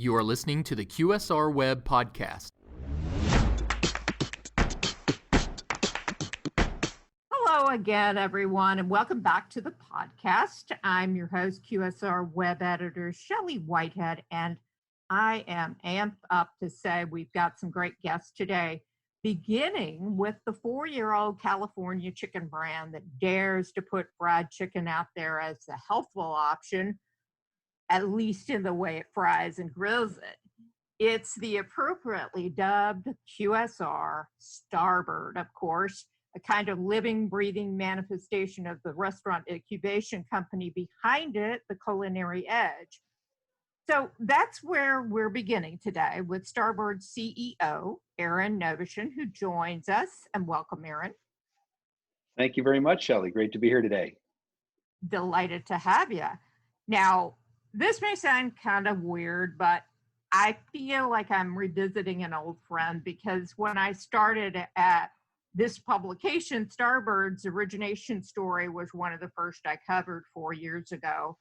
You are listening to the QSR Web Podcast. Hello again, everyone, and welcome back to the podcast. I'm your host, QSR Web Editor Shelley Whitehead, and I am amped up to say we've got some great guests today, beginning with the 4-year-old California chicken brand that dares to put fried chicken out there as a healthful option, at least in the way it fries and grills it. It's the appropriately dubbed QSR Starbird, of course, a kind of living, breathing manifestation of the restaurant incubation company behind it, the Culinary Edge. So that's where we're beginning today with Starbird CEO, Aaron Novician, who joins us. And welcome, Aaron. Thank you very much, Shelley. Great to be here today. Delighted to have you. Now, this may sound kind of weird, but I feel like I'm revisiting an old friend because when I started at this publication, Starbird's origination story was one of the first I covered 4 years ago.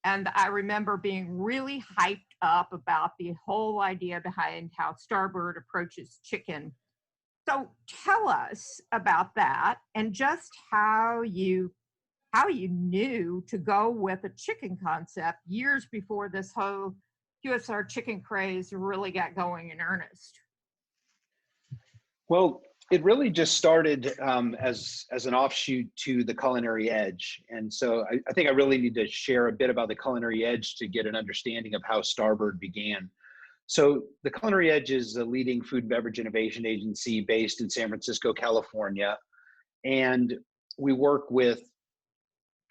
And I remember being really hyped up about the whole idea behind how Starbird approaches chicken. So tell us about that and just how you knew to go with a chicken concept years before this whole QSR chicken craze really got going in earnest. Well, it really just started as an offshoot to the Culinary Edge. And so I think I really need to share a bit about the Culinary Edge to get an understanding of how Starbird began. So the Culinary Edge is a leading food and beverage innovation agency based in San Francisco, California. And we work with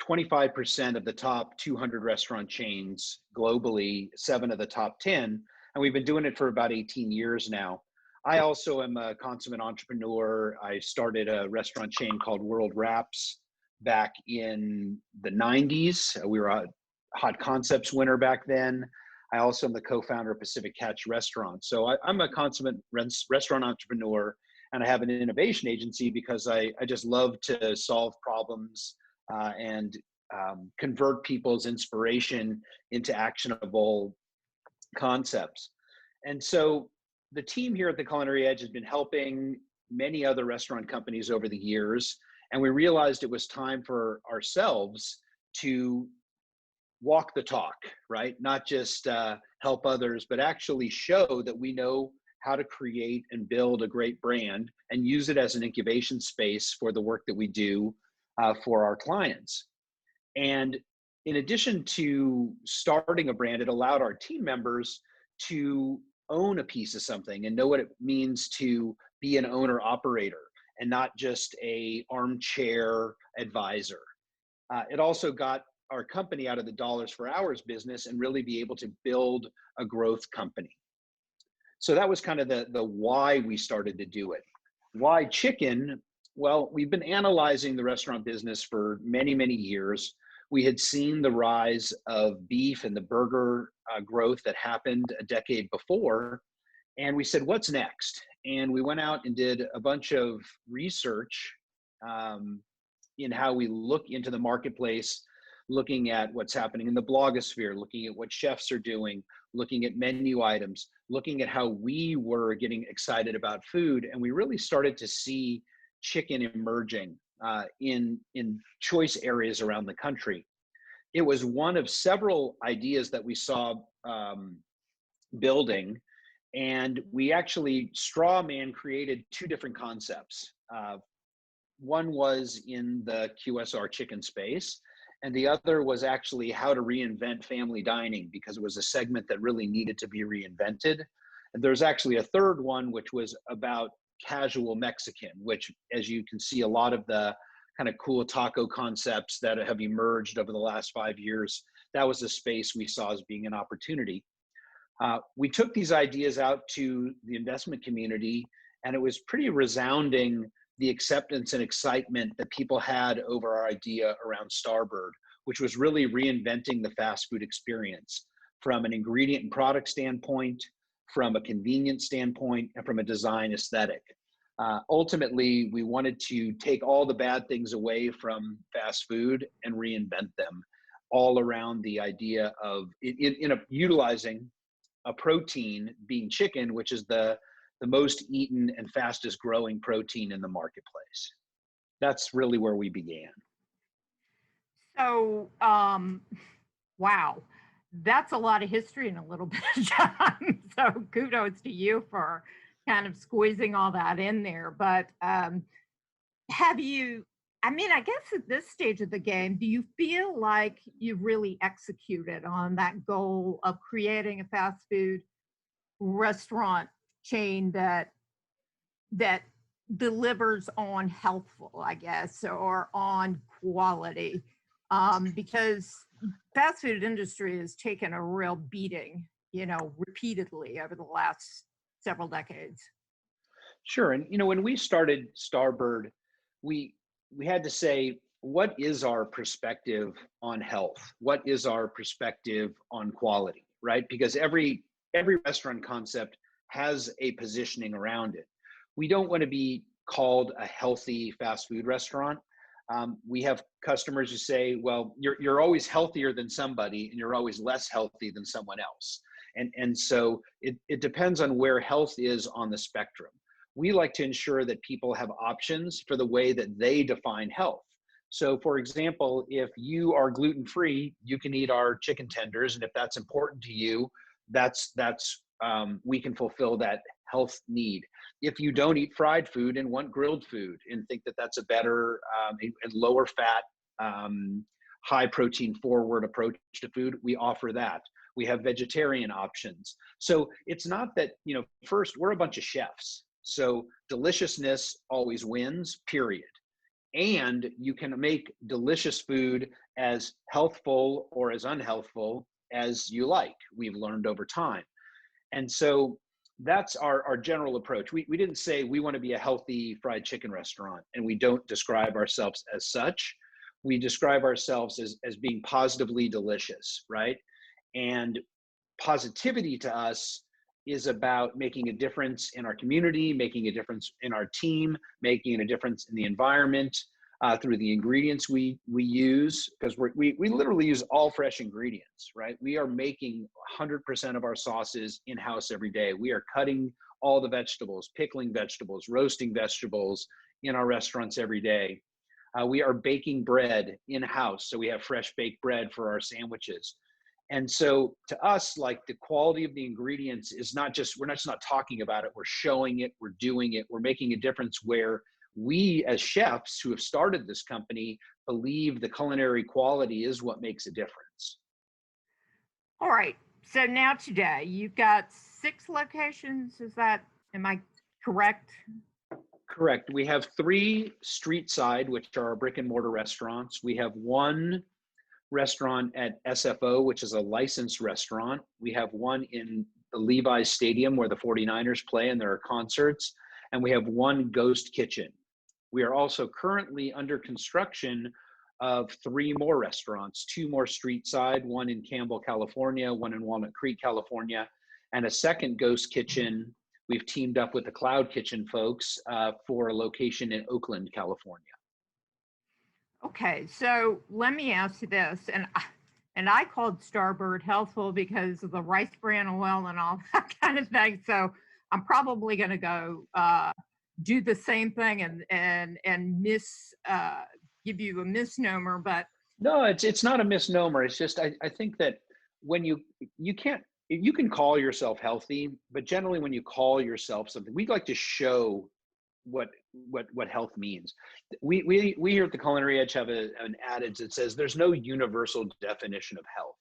25% of the top 200 restaurant chains globally, 7 of the top 10, and we've been doing it for about 18 years now. I also am a consummate entrepreneur. I started a restaurant chain called World Wraps back in the 90s. We were a Hot Concepts winner back then. I also am the co-founder of Pacific Catch Restaurants. So I'm a consummate restaurant entrepreneur, and I have an innovation agency because I just love to solve problems and convert people's inspiration into actionable concepts. And so the team here at the Culinary Edge has been helping many other restaurant companies over the years, and we realized it was time for ourselves to walk the talk, right? Not just help others, but actually show that we know how to create and build a great brand and use it as an incubation space for the work that we do for our clients. And in addition to starting a brand, it allowed our team members to own a piece of something and know what it means to be an owner operator and not just a armchair advisor. It also got our company out of the dollars for hours business and really be able to build a growth company. So that was kind of the why we started to do it. Why chicken? Well, we've been analyzing the restaurant business for many, many years. We had seen the rise of beef and the burger growth that happened a decade before. And we said, what's next? And we went out and did a bunch of research in how we look into the marketplace, looking at what's happening in the blogosphere, looking at what chefs are doing, looking at menu items, looking at how we were getting excited about food. And we really started to see chicken emerging in choice areas around the country. It was one of several ideas that we saw building, and we actually straw man created 2 different concepts. One was in the QSR chicken space, and the other was actually how to reinvent family dining because it was a segment that really needed to be reinvented. And there's actually a third one, which was about casual Mexican, which, as you can see, a lot of the kind of cool taco concepts that have emerged over the last 5 years, that was a space we saw as being an opportunity. We took these ideas out to the investment community, and it was pretty resounding, the acceptance and excitement that people had over our idea around Starbird, which was really reinventing the fast food experience from an ingredient and product standpoint, from a convenience standpoint, and from a design aesthetic. Ultimately, we wanted to take all the bad things away from fast food and reinvent them all around the idea of utilizing a protein being chicken, which is the most eaten and fastest growing protein in the marketplace. That's really where we began. So, wow, that's a lot of history in a little bit of time. So kudos to you for kind of squeezing all that in there. But have you, I mean, I guess at this stage of the game, do you feel like you've really executed on that goal of creating a fast food restaurant chain that delivers on healthful, I guess, or on quality? Because fast food industry has taken a real beating, repeatedly over the last several decades. Sure. And when we started Starbird, we had to say, what is our perspective on health? What is our perspective on quality, right? Because every restaurant concept has a positioning around it. We don't want to be called a healthy fast food restaurant. We have customers who say, well, you're always healthier than somebody and you're always less healthy than someone else. And so it depends on where health is on the spectrum. We like to ensure that people have options for the way that they define health. So for example, if you are gluten-free, you can eat our chicken tenders. And if that's important to you, we can fulfill that health need. If you don't eat fried food and want grilled food and think that that's a better and lower fat, high protein forward approach to food, we offer that. We have vegetarian options. So it's not that, first, we're a bunch of chefs. So deliciousness always wins, period. And you can make delicious food as healthful or as unhealthful as you like. We've learned over time. And so that's our general approach. We didn't say we want to be a healthy fried chicken restaurant, and we don't describe ourselves as such. We describe ourselves as being positively delicious, right? And positivity to us is about making a difference in our community, making a difference in our team, making a difference in the environment through the ingredients we use, because we literally use all fresh ingredients, right? We are making 100% of our sauces in-house every day. We are cutting all the vegetables, pickling vegetables, roasting vegetables in our restaurants every day. We are baking bread in-house, so we have fresh baked bread for our sandwiches. And so to us, like, the quality of the ingredients is we're not just not talking about it, we're showing it, we're doing it, we're making a difference where we as chefs who have started this company believe the culinary quality is what makes a difference. All right. So now today you've got 6 locations. Am I correct? Correct. We have 3 street side, which are our brick and mortar restaurants. We have 1 restaurant at SFO, which is a licensed restaurant. We have 1 in the Levi's Stadium where the 49ers play and there are concerts. And we have 1 ghost kitchen. We are also currently under construction of 3 more restaurants, 2 more street side, 1 in Campbell, California, 1 in Walnut Creek, California, and a second ghost kitchen. We've teamed up with the Cloud Kitchen folks for a location in Oakland, California. Okay, so let me ask you this, and I called Starbird healthful because of the rice bran oil and all that kind of thing. So I'm probably going to go do the same thing and give you a misnomer, but no, it's not a misnomer. It's just I think that when you can call yourself healthy, but generally when you call yourself something, we'd like to show what health means. We here at the Culinary Edge have an adage that says there's no universal definition of health.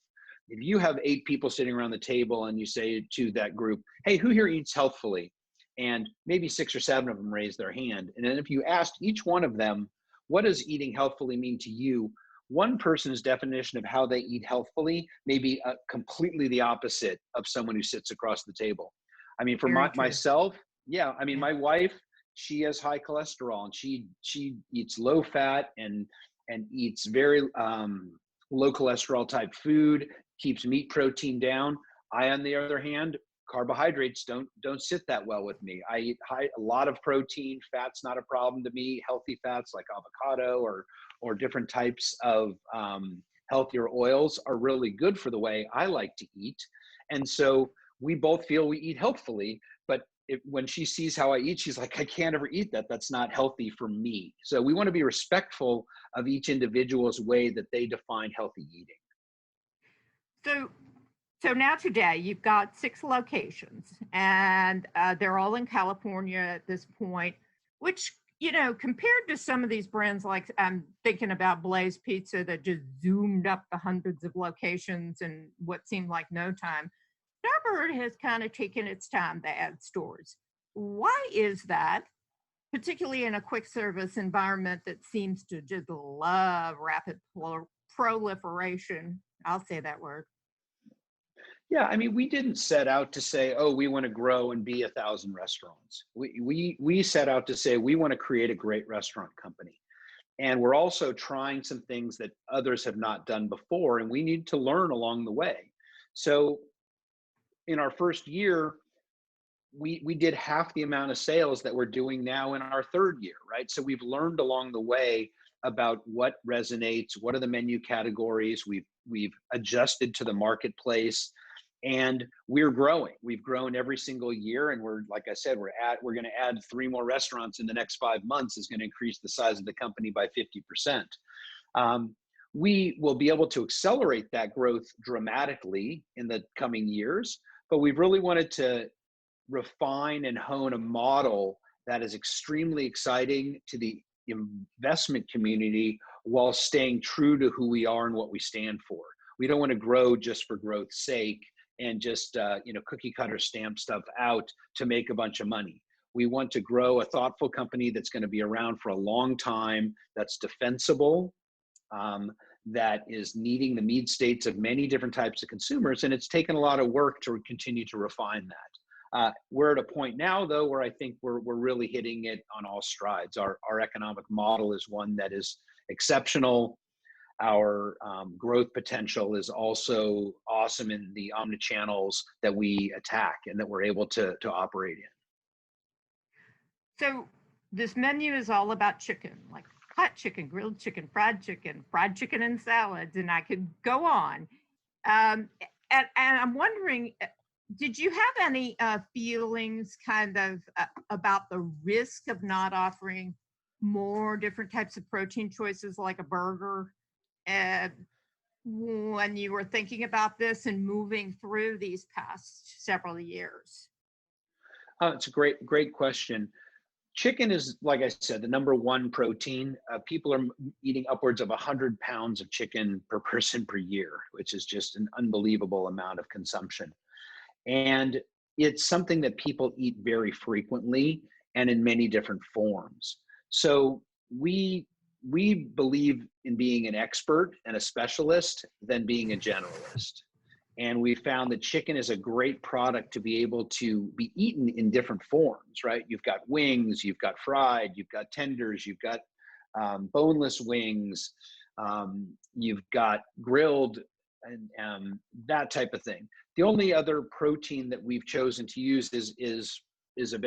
If you have 8 people sitting around the table and you say to that group, hey, who here eats healthfully? And maybe 6 or 7 of them raise their hand. And then if you asked each one of them, what does eating healthfully mean to you? One person's definition of how they eat healthfully may be completely the opposite of someone who sits across the table. I mean, for myself, yeah, I mean, my wife, she has high cholesterol and she eats low fat and eats very low cholesterol type food, keeps meat protein down. I, on the other hand, carbohydrates don't sit that well with me. I eat a lot of protein. Fat's not a problem to me. Healthy fats like avocado or different types of healthier oils are really good for the way I like to eat. And so we both feel we eat healthfully, but when she sees how I eat, she's like, I can't ever eat that. That's not healthy for me. So we want to be respectful of each individual's way that they define healthy eating. So, so now today you've got 6 locations, and they're all in California at this point. Which, compared to some of these brands, like I'm thinking about Blaze Pizza that just zoomed up the hundreds of locations in what seemed like no time. Starbird has kind of taken its time to add stores. Why is that? Particularly in a quick service environment that seems to just love rapid proliferation. I'll say that word. Yeah, I mean, we didn't set out to say, oh, we want to grow and be 1,000 restaurants. We set out to say we want to create a great restaurant company. And we're also trying some things that others have not done before, and we need to learn along the way. So in our first year, we did half the amount of sales that we're doing now in our third year, right? So we've learned along the way about what resonates, what are the menu categories. We've adjusted to the marketplace, and we're growing. We've grown every single year, and we're, like I said, we're going to add 3 more restaurants in the next 5 months. Is going to increase the size of the company by 50%. We will be able to accelerate that growth dramatically in the coming years, but we've really wanted to refine and hone a model that is extremely exciting to the investment community while staying true to who we are and what we stand for. We don't want to grow just for growth's sake and just cookie cutter stamp stuff out to make a bunch of money. We want to grow a thoughtful company that's going to be around for a long time, that's defensible, that is meeting the need states of many different types of consumers. And it's taken a lot of work to continue to refine that. We're at a point now, though, where I think we're really hitting it on all strides. Our economic model is one that is exceptional. Our growth potential is also awesome in the omnichannels that we attack and that we're able to operate in. So this menu is all about chicken, like hot chicken, grilled chicken, fried chicken and salads, and I could go on. And I'm wondering, did you have any feelings kind of about the risk of not offering more different types of protein choices like a burger when you were thinking about this and moving through these past several years? It's a great question. Chicken is, like I said, the number 1 protein. People are eating upwards of 100 pounds of chicken per person per year, which is just an unbelievable amount of consumption. And it's something that people eat very frequently and in many different forms. So we believe in being an expert and a specialist than being a generalist. And we found that chicken is a great product to be able to be eaten in different forms, right? You've got wings, you've got fried, you've got tenders, you've got boneless wings, you've got grilled, and that type of thing. The only other protein that we've chosen to use is a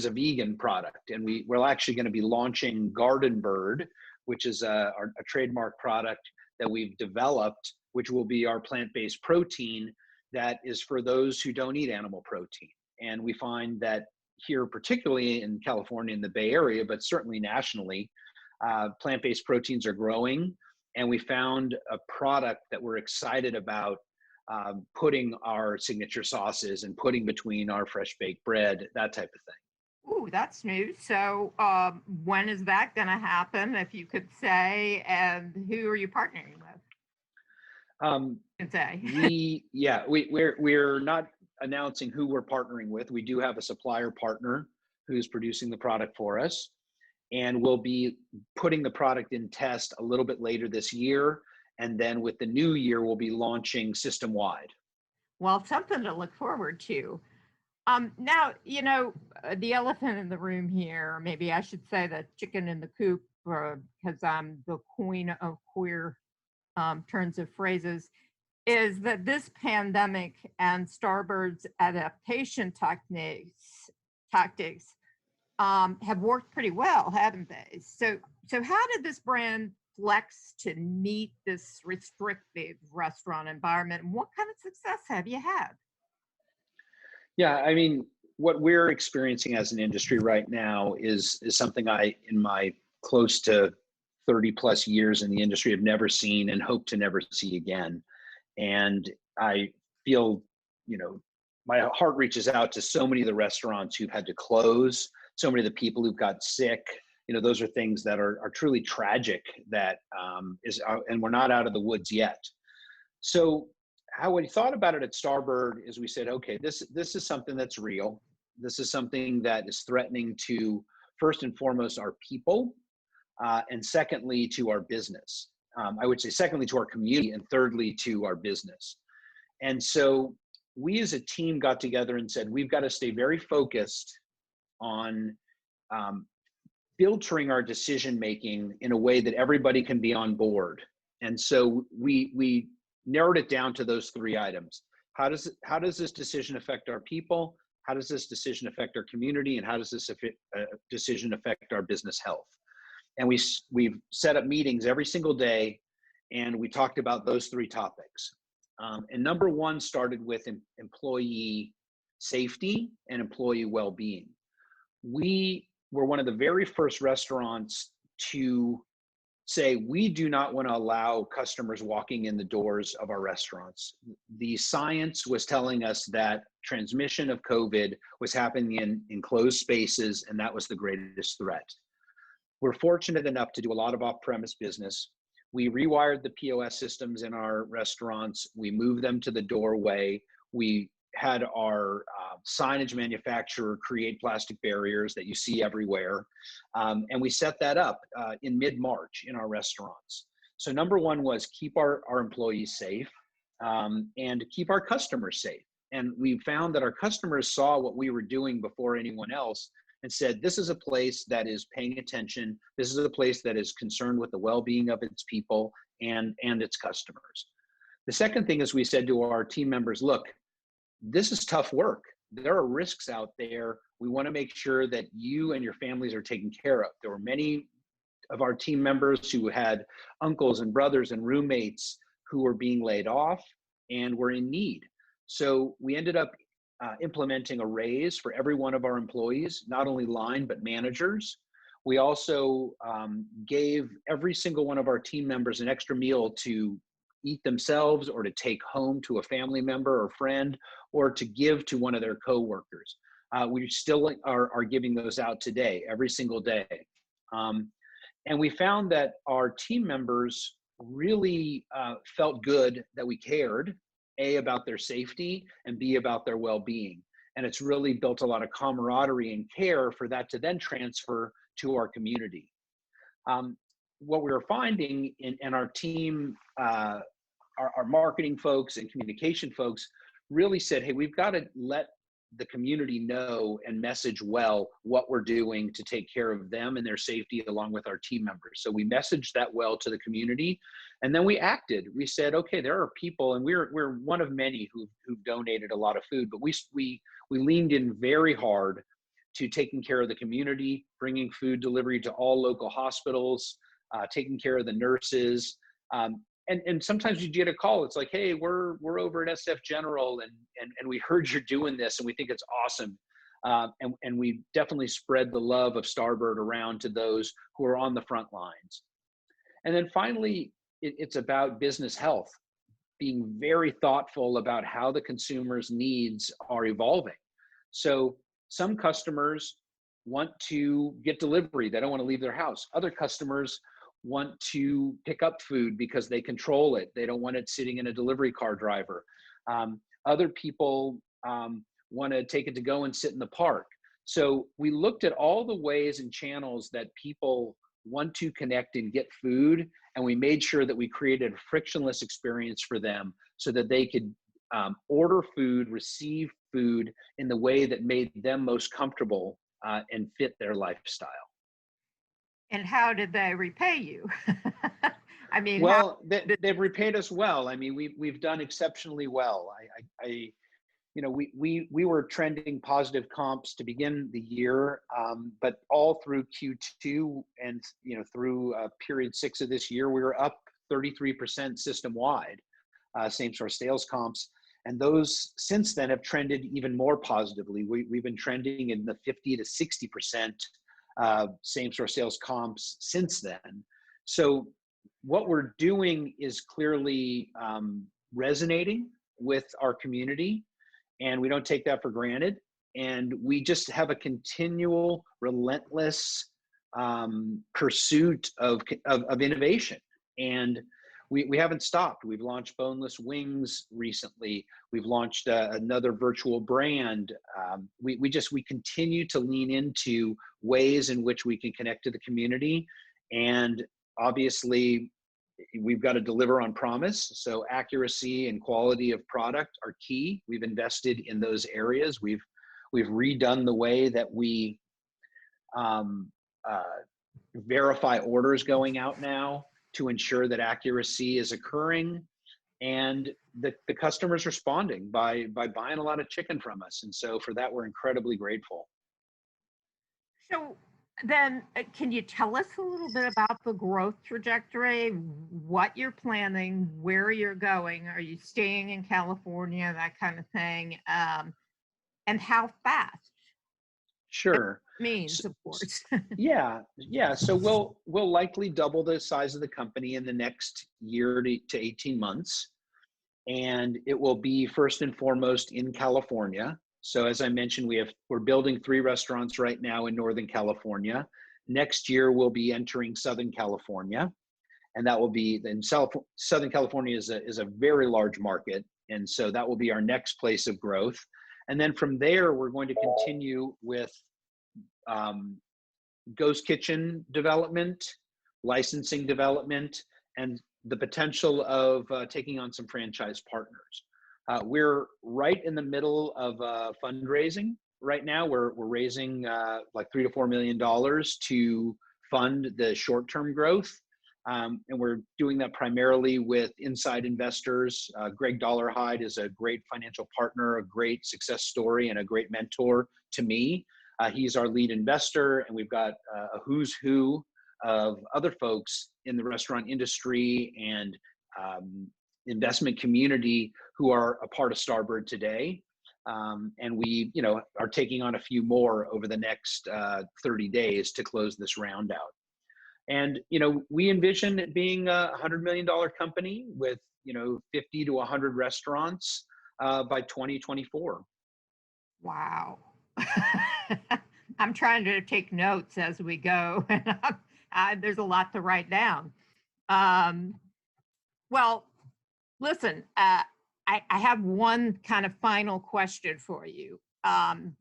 vegan product, and we're actually going to be launching Starbird, which is a trademark product that we've developed, which will be our plant-based protein that is for those who don't eat animal protein. And we find that here, particularly in California in the Bay Area, but certainly nationally, plant-based proteins are growing. And we found a product that we're excited about putting our signature sauces and putting between our fresh baked bread, that type of thing. Ooh, that's new. So when is that going to happen, if you could say, and who are you partnering with? We're not announcing who we're partnering with. We do have a supplier partner who's producing the product for us, and we'll be putting the product in test a little bit later this year. And then with the new year, we'll be launching system-wide. Well, something to look forward to. Now, the elephant in the room here, maybe I should say the chicken in the coop, because I'm the queen of queer turns of phrases, is that this pandemic and Starbird's adaptation tactics have worked pretty well, haven't they? So how did this brand flex to meet this restrictive restaurant environment, and what kind of success have you had? Yeah, I mean, what we're experiencing as an industry right now is something I, in my close to 30 plus years in the industry, have never seen and hope to never see again. And I feel, you know, my heart reaches out to so many of the restaurants who've had to close, so many of the people who've got sick. Those are things that are truly tragic that and we're not out of the woods yet. So how we thought about it at Starbird is we said, okay, this is something that's real. This is something that is threatening to, first and foremost, our people, and secondly, to our business. I would say secondly to our community, and thirdly to our business. And so we as a team got together and said, we've got to stay very focused on filtering our decision making in a way that everybody can be on board. And so we narrowed it down to those three items. How does this decision affect our people? How does this decision affect our community? And how does this decision affect our business health? And we've set up meetings every single day, and we talked about those three topics. And number one started with employee safety and employee well-being. We were one of the very first restaurants to say we do not want to allow customers walking in the doors of our restaurants. The science was telling us that transmission of COVID was happening in enclosed spaces, and that was the greatest threat. We're fortunate enough to do a lot of off-premise business. We rewired the POS systems in our restaurants. We moved them to the doorway. We had our signage manufacturer create plastic barriers that you see everywhere. And we set that up in mid-March in our restaurants. So number one was keep our employees safe and keep our customers safe. And we found that our customers saw what we were doing before anyone else and said, this is a place that is paying attention. This is a place that is concerned with the well-being of its people and its customers. The second thing is we said to our team members, look, this is tough work. There are risks out there. We want to make sure that you and your families are taken care of. There were many of our team members who had uncles and brothers and roommates who were being laid off and were in need. So we ended up implementing a raise for every one of our employees, not only line, but managers. We also gave every single one of our team members an extra meal to eat themselves or to take home to a family member or friend or to give to one of their coworkers. We still are giving those out today, every single day. And we found that our team members really felt good that we cared, A, about their safety, and B, about their well-being. And it's really built a lot of camaraderie and care for that to then transfer to our community. What we were finding in our team, our marketing folks and communication folks really said, hey, we've got to let the community know and message well what we're doing to take care of them and their safety along with our team members. So we messaged that well to the community, and then we acted. We said, okay, there are people, and we're one of many who've donated a lot of food, but we leaned in very hard to taking care of the community, bringing food delivery to all local hospitals, taking care of the nurses. And sometimes you get a call. It's like, hey, we're over at SF General, and we heard you're doing this, and we think it's awesome. And we definitely spread the love of Starbird around to those who are on the front lines. And then finally, it's about business health, being very thoughtful about how the consumer's needs are evolving. So some customers want to get delivery. They don't want to leave their house. Other customers want to pick up food because they control it. They don't want it sitting in a delivery car driver. Other people want to take it to go and sit in the park. So we looked at all the ways and channels that people want to connect and get food, and we made sure that we created a frictionless experience for them so that they could order food, receive food in the way that made them most comfortable and fit their lifestyle. And how did they repay you? I mean, well, they've repaid us well. I mean, we've done exceptionally well. We were trending positive comps to begin the year, but all through Q2 and through period 6 of this year, we were up 33% system wide, same store sales comps. And those since then have trended even more positively. We've been trending in the 50 to 60% same-store sales comps since then. So what we're doing is clearly resonating with our community, and we don't take that for granted. And we just have a continual, relentless pursuit of innovation. And we haven't stopped. We've launched boneless wings recently. We've launched another virtual brand. We continue to lean into ways in which we can connect to the community. And obviously, we've got to deliver on promise. So accuracy and quality of product are key. We've invested in those areas. We've redone the way that we verify orders going out now to ensure that accuracy is occurring, and the customer's responding by buying a lot of chicken from us. And so for that, we're incredibly grateful. So then can you tell us a little bit about the growth trajectory, what you're planning, where you're going? Are you staying in California, that kind of thing? And how fast? Sure. Means, of course. Yeah. So we'll likely double the size of the company in the next year to 18 months. And it will be first and foremost in California. So as I mentioned, we're building 3 restaurants right now in Northern California. Next year, we'll be entering Southern California. And that will be in Southern California is a very large market. And so that will be our next place of growth. And then from there, we're going to continue with ghost kitchen development, licensing development, and the potential of taking on some franchise partners. We're right in the middle of fundraising right now. We're raising like $3 to $4 million to fund the short-term growth. And we're doing that primarily with inside investors. Greg Dollarhide is a great financial partner, a great success story, and a great mentor to me. He's our lead investor, and we've got a who's who of other folks in the restaurant industry and investment community who are a part of Starbird today. And we, are taking on a few more over the next 30 days to close this round out. And, we envision it being a $100 million company with, 50 to 100 restaurants by 2024. Wow. I'm trying to take notes as we go. There's a lot to write down. Well, listen, I have one kind of final question for you,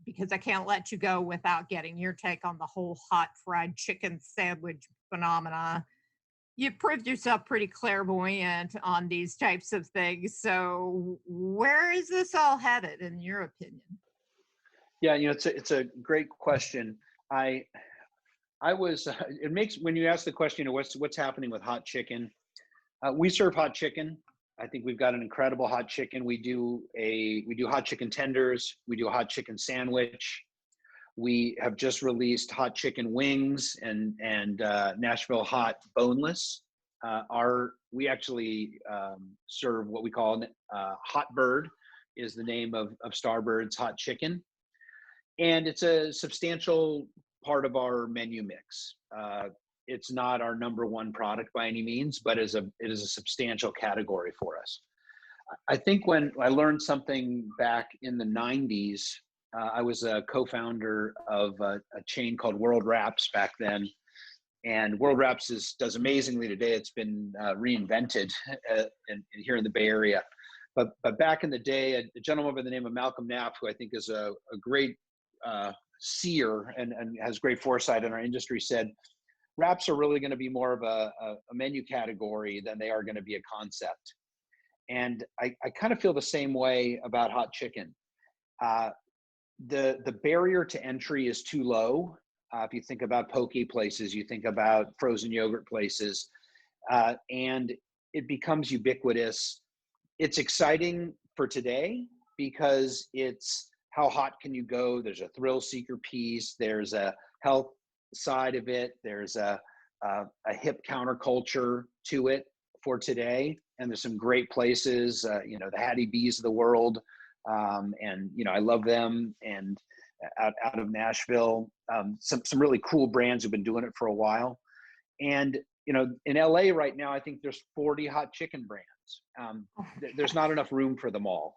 because I can't let you go without getting your take on the whole hot fried chicken sandwich phenomena. You proved yourself pretty clairvoyant on these types of things. So where is this all headed, in your opinion? Yeah, it's a great question. I was, it makes, when you ask the question, what's happening with hot chicken, we serve hot chicken. I think we've got an incredible hot chicken. We do hot chicken tenders. We do a hot chicken sandwich. We have just released hot chicken wings and Nashville hot boneless. We actually serve what we call Hot Bird is the name of Starbird's hot chicken. And it's a substantial part of our menu mix. It's not our number one product by any means, but it is a substantial category for us. I think when I learned something back in the 90s, I was a co-founder of a chain called World Wraps back then. And World Wraps does amazingly today. It's been reinvented here in the Bay Area. But back in the day, a gentleman by the name of Malcolm Knapp, who I think is a great seer and has great foresight in our industry, said, wraps are really going to be more of a menu category than they are going to be a concept. And I kind of feel the same way about hot chicken. The barrier to entry is too low. If you think about poke places, you think about frozen yogurt places, and it becomes ubiquitous. It's exciting for today because it's how hot can you go? There's a thrill seeker piece. There's a health side of it. There's a hip counterculture to it for today. and there's some great places, the Hattie B's of the world. And, I love them. And out of Nashville, some really cool brands who've been doing it for a while. And, in LA right now, I think there's 40 hot chicken brands. There's not enough room for them all.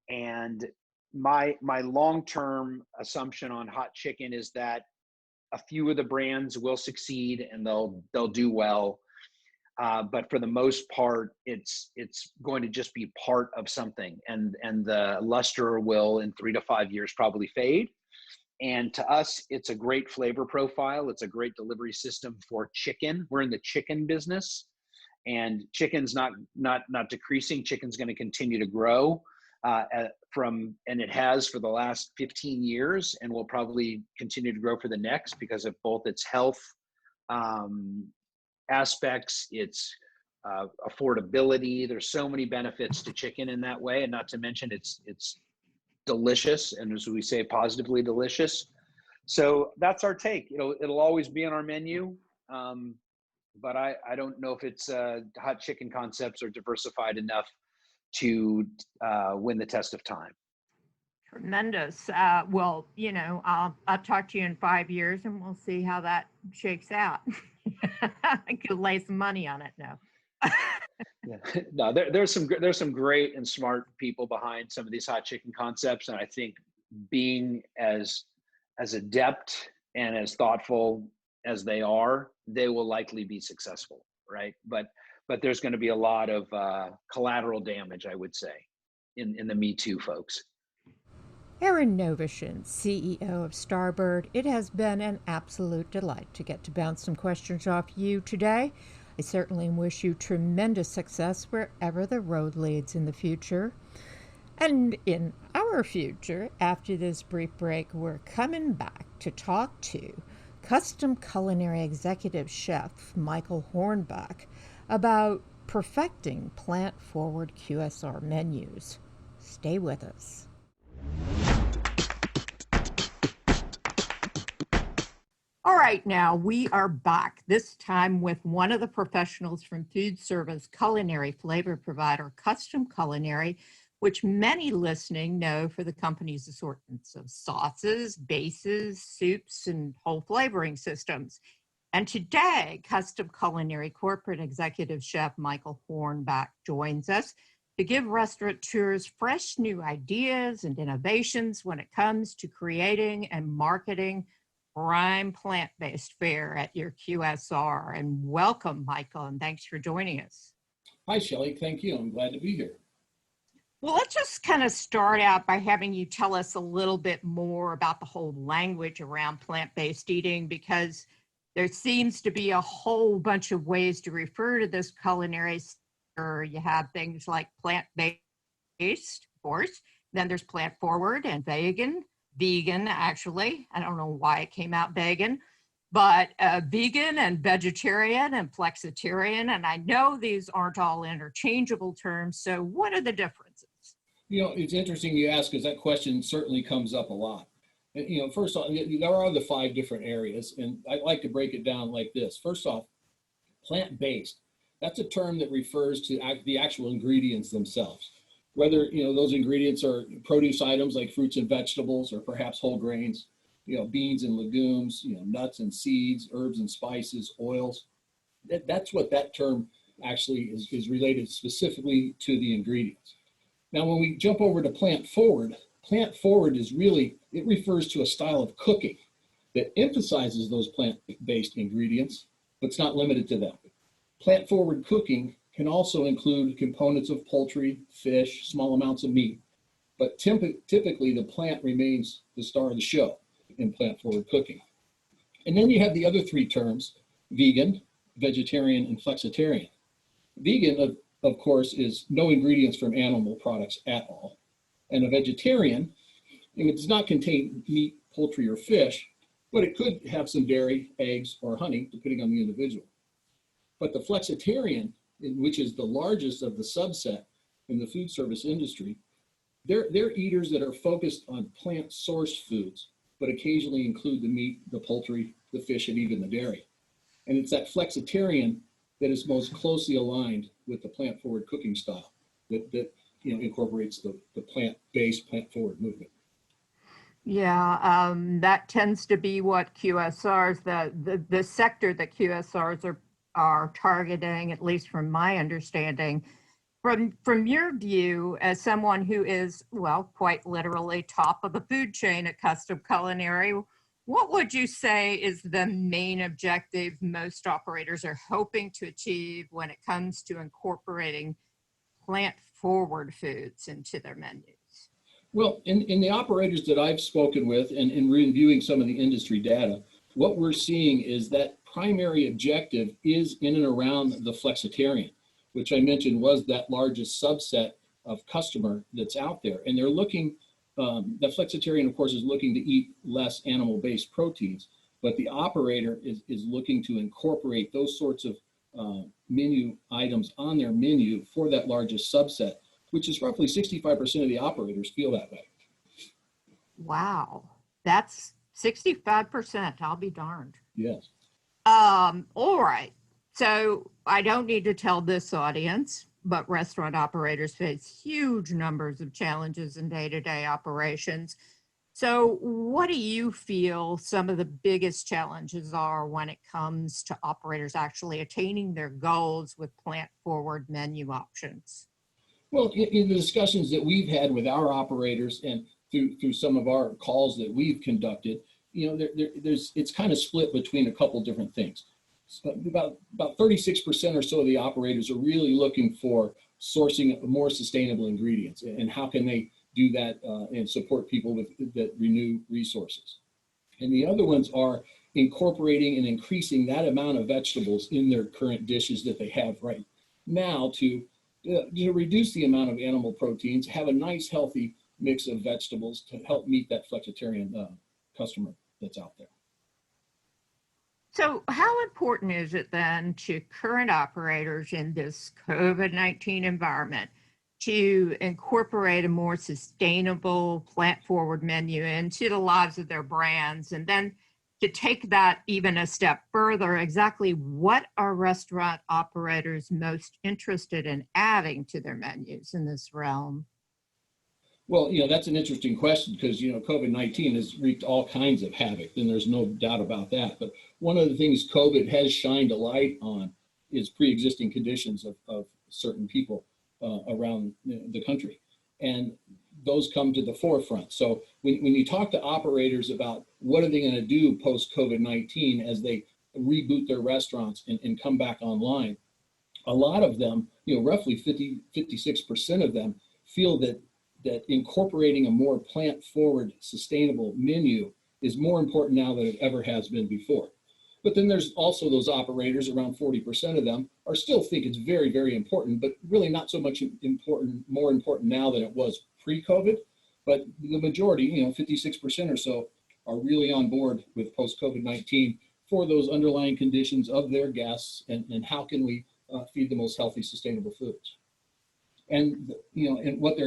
And my long-term assumption on hot chicken is that a few of the brands will succeed and they'll do well. But for the most part, it's going to just be part of something, and the luster will in 3 to 5 years probably fade. And to us, it's a great flavor profile. It's a great delivery system for chicken. We're in the chicken business, and chicken's not decreasing. Chicken's going to continue to grow and it has for the last 15 years, and will probably continue to grow for the next because of both its health aspects, its affordability. There's so many benefits to chicken in that way, and not to mention it's delicious, and as we say, positively delicious. So that's our take. It'll always be on our menu, but I don't know if it's hot chicken concepts are diversified enough to win the test of time. Tremendous. Well, I'll talk to you in 5 years and we'll see how that shakes out. I could lay some money on it now. Yeah. No, there's some great and smart people behind some of these hot chicken concepts, and I think being as adept and as thoughtful as they are, they will likely be successful, right? But there's going to be a lot of collateral damage, I would say, in the Me Too folks. Aaron Novician, CEO of Starbird, it has been an absolute delight to get to bounce some questions off you today. I certainly wish you tremendous success wherever the road leads in the future. And in our future, after this brief break, we're coming back to talk to Custom Culinary Executive Chef Michael Hornbach about perfecting plant-forward QSR menus. Stay with us. All right, now we are back, this time with one of the professionals from food service culinary flavor provider Custom Culinary, which many listening know for the company's assortments of sauces, bases, soups, and whole flavoring systems. And today, Custom Culinary Corporate Executive Chef Michael Hornbach joins us to give restaurateurs fresh new ideas and innovations when it comes to creating and marketing prime plant-based fare at your QSR. And welcome, Michael, and thanks for joining us. Hi, Shelley. Thank you. I'm glad to be here. Well, let's just kind of start out by having you tell us a little bit more about the whole language around plant-based eating, because there seems to be a whole bunch of ways to refer to this culinary. You have things like plant-based, of course, then there's plant-forward and vegan, actually. I don't know why it came out vegan, but vegan and vegetarian and flexitarian. And I know these aren't all interchangeable terms. So what are the differences? It's interesting you ask, because that question certainly comes up a lot. And, first off, there are the 5 different areas, and I like to break it down like this. First off, plant-based. That's a term that refers to the actual ingredients themselves. Whether, those ingredients are produce items like fruits and vegetables, or perhaps whole grains, beans and legumes, nuts and seeds, herbs and spices, oils. That's what that term actually is related specifically to the ingredients. Now, when we jump over to plant forward is really, it refers to a style of cooking that emphasizes those plant-based ingredients, but it's not limited to them. Plant-forward cooking can also include components of poultry, fish, small amounts of meat, but typically the plant remains the star of the show in plant-forward cooking. And then you have the other 3 terms: vegan, vegetarian, and flexitarian. Vegan, of course, is no ingredients from animal products at all. And a vegetarian, it does not contain meat, poultry, or fish, but it could have some dairy, eggs, or honey, depending on the individual. But the flexitarian, which is the largest of the subset in the food service industry, they're eaters that are focused on plant-sourced foods, but occasionally include the meat, the poultry, the fish, and even the dairy. And it's that flexitarian that is most closely aligned with the plant-forward cooking style that incorporates the plant-based, plant-forward movement. Yeah, that tends to be what QSRs, the sector that QSRs are targeting, at least from my understanding. From your view, as someone who is, well, quite literally top of the food chain at Custom Culinary, what would you say is the main objective most operators are hoping to achieve when it comes to incorporating plant-forward foods into their menus? Well, in the operators that I've spoken with and in reviewing some of the industry data, what we're seeing is that primary objective is in and around the flexitarian, which I mentioned was that largest subset of customer that's out there. And they're looking, the flexitarian, of course, is looking to eat less animal-based proteins, but the operator is looking to incorporate those sorts of menu items on their menu for that largest subset, which is roughly 65% of the operators feel that way. Wow, that's 65%. I'll be darned. Yes. All right. So I don't need to tell this audience, but restaurant operators face huge numbers of challenges in day-to-day operations. So what do you feel some of the biggest challenges are when it comes to operators actually attaining their goals with plant-forward menu options? Well, in the discussions that we've had with our operators and through some of our calls that we've conducted, it's kind of split between a couple different things. So about 36% or so of the operators are really looking for sourcing more sustainable ingredients, and how can they do that and support people that renew resources. And the other ones are incorporating and increasing that amount of vegetables in their current dishes that they have right now to reduce the amount of animal proteins, have a nice healthy mix of vegetables to help meet that flexitarian customer that's out there. So how important is it then to current operators in this COVID-19 environment to incorporate a more sustainable plant-forward menu into the lives of their brands, and then to take that even a step further, exactly what are restaurant operators most interested in adding to their menus in this realm? Well, that's an interesting question because, COVID-19 has wreaked all kinds of havoc, and there's no doubt about that. But one of the things COVID has shined a light on is pre-existing conditions of certain people around the country. And those come to the forefront. So when you talk to operators about what are they going to do post COVID-19 as they reboot their restaurants and come back online, a lot of them, roughly 56% of them feel that incorporating a more plant-forward, sustainable menu is more important now than it ever has been before. But then there's also those operators, around 40% of them, are still think it's very, very important, but really not so much more important now than it was pre-COVID. But the majority, 56% or so, are really on board with post-COVID-19 for those underlying conditions of their guests and how can we feed the most healthy, sustainable foods. And, and what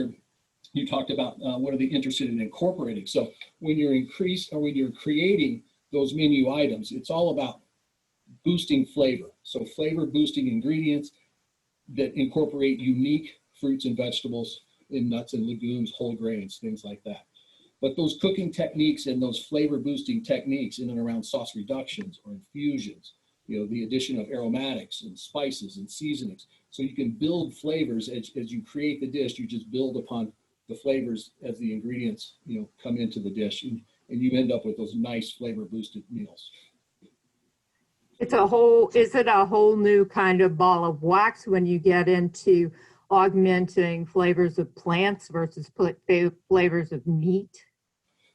you talked about, what are they interested in incorporating? So when you're creating those menu items, it's all about boosting flavor. So flavor boosting ingredients that incorporate unique fruits and vegetables in nuts and legumes, whole grains, things like that. But those cooking techniques and those flavor boosting techniques in and around sauce reductions or infusions, the addition of aromatics and spices and seasonings. So you can build flavors as you create the dish, you just build upon the flavors as the ingredients, come into the dish. And you end up with those nice flavor boosted meals. Is it a whole new kind of ball of wax when you get into augmenting flavors of plants versus flavors of meat?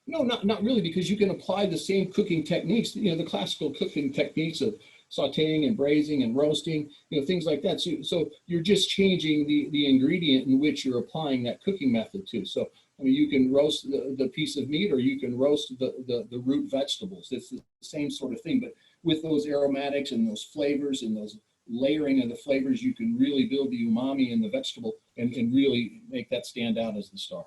No, not really, because you can apply the same cooking techniques, the classical cooking techniques of sauteing and braising and roasting, things like that. So you're just changing the ingredient in which you're applying that cooking method to. So you can roast the piece of meat, or you can roast the root vegetables. It's the same sort of thing, but with those aromatics and those flavors and those layering of the flavors, you can really build the umami in the vegetable and really make that stand out as the star.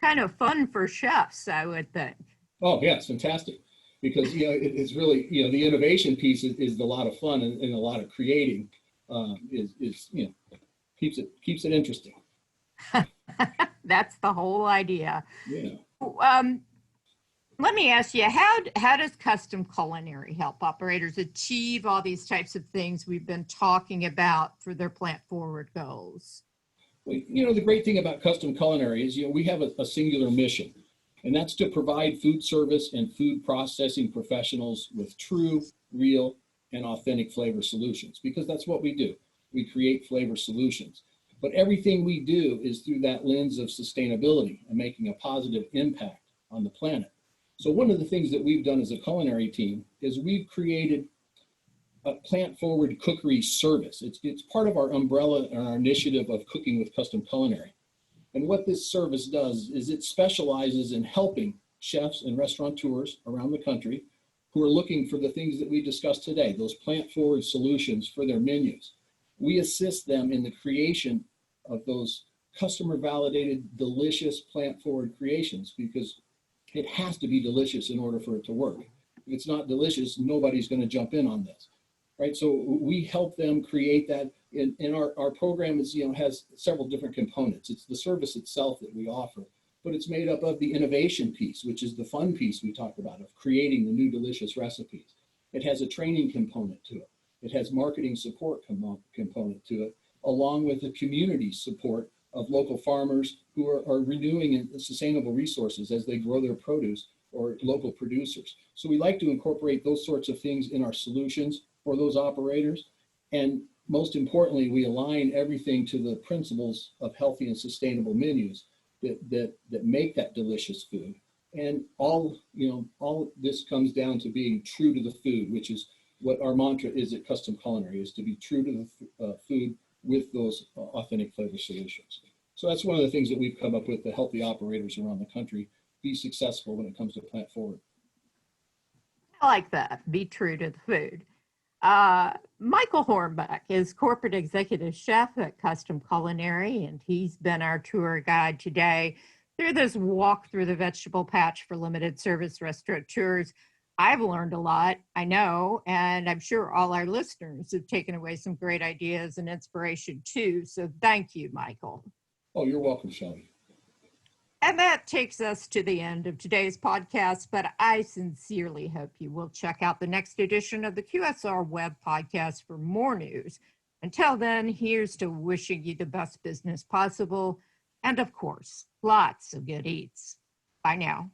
Kind of fun for chefs, I would think. Oh, yeah, it's fantastic. Because, it's really, the innovation piece is a lot of fun and a lot of creating. is keeps it interesting. That's the whole idea. Yeah. Let me ask you, how does custom culinary help operators achieve all these types of things we've been talking about for their plant forward goals? Well, the great thing about custom culinary is, we have a singular mission, and that's to provide food service and food processing professionals with true, real, and authentic flavor solutions, because that's what we do. We create flavor solutions. But everything we do is through that lens of sustainability and making a positive impact on the planet. So one of the things that we've done as a culinary team is we've created a plant forward cookery service. It's part of our umbrella and our initiative of cooking with custom culinary. And what this service does is it specializes in helping chefs and restaurateurs around the country who are looking for the things that we discussed today, those plant forward solutions for their menus. We assist them in the creation of those customer validated, delicious plant forward creations, because it has to be delicious in order for it to work. If it's not delicious, nobody's going to jump in on this, right? So we help them create that. And our program is, has several different components. It's the service itself that we offer, but it's made up of the innovation piece, which is the fun piece we talked about, of creating the new delicious recipes. It has a training component to it. It has marketing support component to it, along with the community support of local farmers who are renewing sustainable resources as they grow their produce, or local producers. So we like to incorporate those sorts of things in our solutions for those operators. And most importantly, we align everything to the principles of healthy and sustainable menus that make that delicious food. And all this comes down to being true to the food, which is what our mantra is at Custom Culinary, is to be true to the food with those authentic flavor solutions. So that's one of the things that we've come up with to help the operators around the country be successful when it comes to plant forward. I like that. Be true to the food. Michael Hornbeck is corporate executive chef at Custom Culinary, and he's been our tour guide today through this walk through the vegetable patch for limited service restaurateurs. I've learned a lot, I know, and I'm sure all our listeners have taken away some great ideas and inspiration too. So thank you, Michael. Oh, you're welcome, Shelly. And that takes us to the end of today's podcast, but I sincerely hope you will check out the next edition of the QSR Web Podcast for more news. Until then, here's to wishing you the best business possible, and of course, lots of good eats. Bye now.